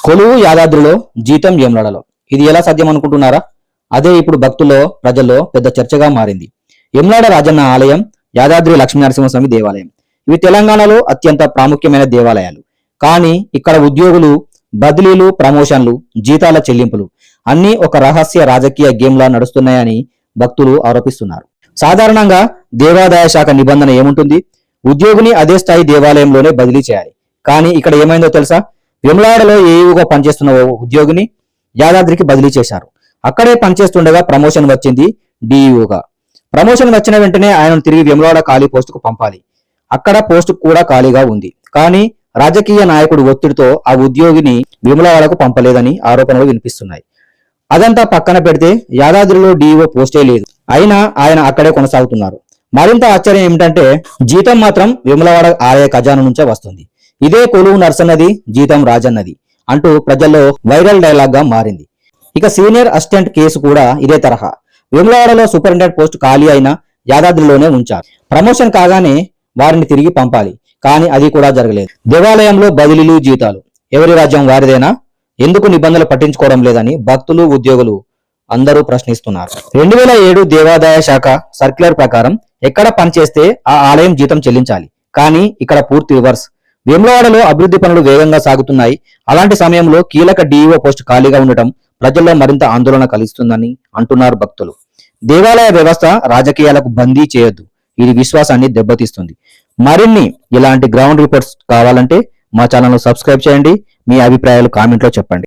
కొలువు యాదాద్రిలో, జీతం వేములవాడలో. ఇది ఎలా సాధ్యం అనుకుంటున్నారా? అదే ఇప్పుడు భక్తుల్లో, ప్రజల్లో పెద్ద చర్చగా మారింది. వేములవాడ రాజన్న ఆలయం, యాదాద్రి లక్ష్మీనరసింహస్వామి దేవాలయం ఇవి తెలంగాణలో అత్యంత ప్రాముఖ్యమైన దేవాలయాలు. కానీ ఇక్కడ ఉద్యోగులు, బదిలీలు, ప్రమోషన్లు, జీతాల చెల్లింపులు అన్నీ ఒక రహస్య రాజకీయ గేమ్లా నడుస్తున్నాయని భక్తులు ఆరోపిస్తున్నారు. సాధారణంగా దేవాదాయ శాఖ నిబంధన ఏముంటుంది? ఉద్యోగిని అదే స్థాయి దేవాలయంలోనే బదిలీ చేయాలి. కానీ ఇక్కడ ఏమైందో తెలుసా? వేములవాడలో ఏఈగా పనిచేస్తున్న ఉద్యోగిని యాదాద్రికి బదిలీ చేశారు. అక్కడే పనిచేస్తుండగా ప్రమోషన్ వచ్చింది డిఈఓగా. ప్రమోషన్ వచ్చిన వెంటనే ఆయనను తిరిగి వేములవాడ ఖాళీ పోస్టుకు పంపాలి. అక్కడ పోస్టు కూడా ఖాళీగా ఉంది. కానీ రాజకీయ నాయకుడు ఒత్తిడితో ఆ ఉద్యోగిని వేములవాడకు పంపలేదని ఆరోపణలు వినిపిస్తున్నాయి. అదంతా పక్కన పెడితే యాదాద్రిలో డిఈఓ పోస్టే లేదు. అయినా ఆయన అక్కడే కొనసాగుతున్నారు. మరింత ఆశ్చర్యం ఏమిటంటే జీతం మాత్రం వేములవాడ ఆలయ ఖజానా నుంచే వస్తుంది. ఇదే కొలువు నర్సన్నది, జీతం రాజన్నది అంటూ ప్రజల్లో వైరల్ డైలాగ్ గా మారింది. ఇక సీనియర్ అసిస్టెంట్ కేసు కూడా ఇదే తరహా. వేములవాడలో సూపరింటెండెంట్ పోస్ట్ ఖాళీ అయినా యాదాద్రిలోనే ఉంచారు. ప్రమోషన్ కాగానే వారిని తిరిగి పంపాలి. కానీ అది కూడా జరగలేదు. దేవాలయంలో బదిలీలు, జీతాలు ఎవరి రాజ్యం వారిదేనా? ఎందుకు నిబంధనలు పట్టించుకోవడం లేదని భక్తులు, ఉద్యోగులు అందరూ ప్రశ్నిస్తున్నారు. 2007 దేవాదాయ శాఖ సర్క్యులర్ ప్రకారం ఎక్కడ పనిచేస్తే ఆ ఆలయం జీతం చెల్లించాలి. కానీ ఇక్కడ పూర్తి రివర్స్. వేములవాడలో అభివృద్ధి పనులు వేగంగా సాగుతున్నాయి. అలాంటి సమయంలో కీలక డిఈఓ పోస్టు ఖాళీగా ఉండటం ప్రజల్లో మరింత ఆందోళన కలిగిస్తుందని అంటున్నారు భక్తులు. దేవాలయ వ్యవస్థ రాజకీయాలకు బందీ చేయొద్దు. ఇది విశ్వాసాన్ని దెబ్బతీస్తుంది. మరిన్ని ఇలాంటి గ్రౌండ్ రిపోర్ట్స్ కావాలంటే మా ఛానల్ను సబ్స్క్రైబ్ చేయండి. మీ అభిప్రాయాలు కామెంట్లో చెప్పండి.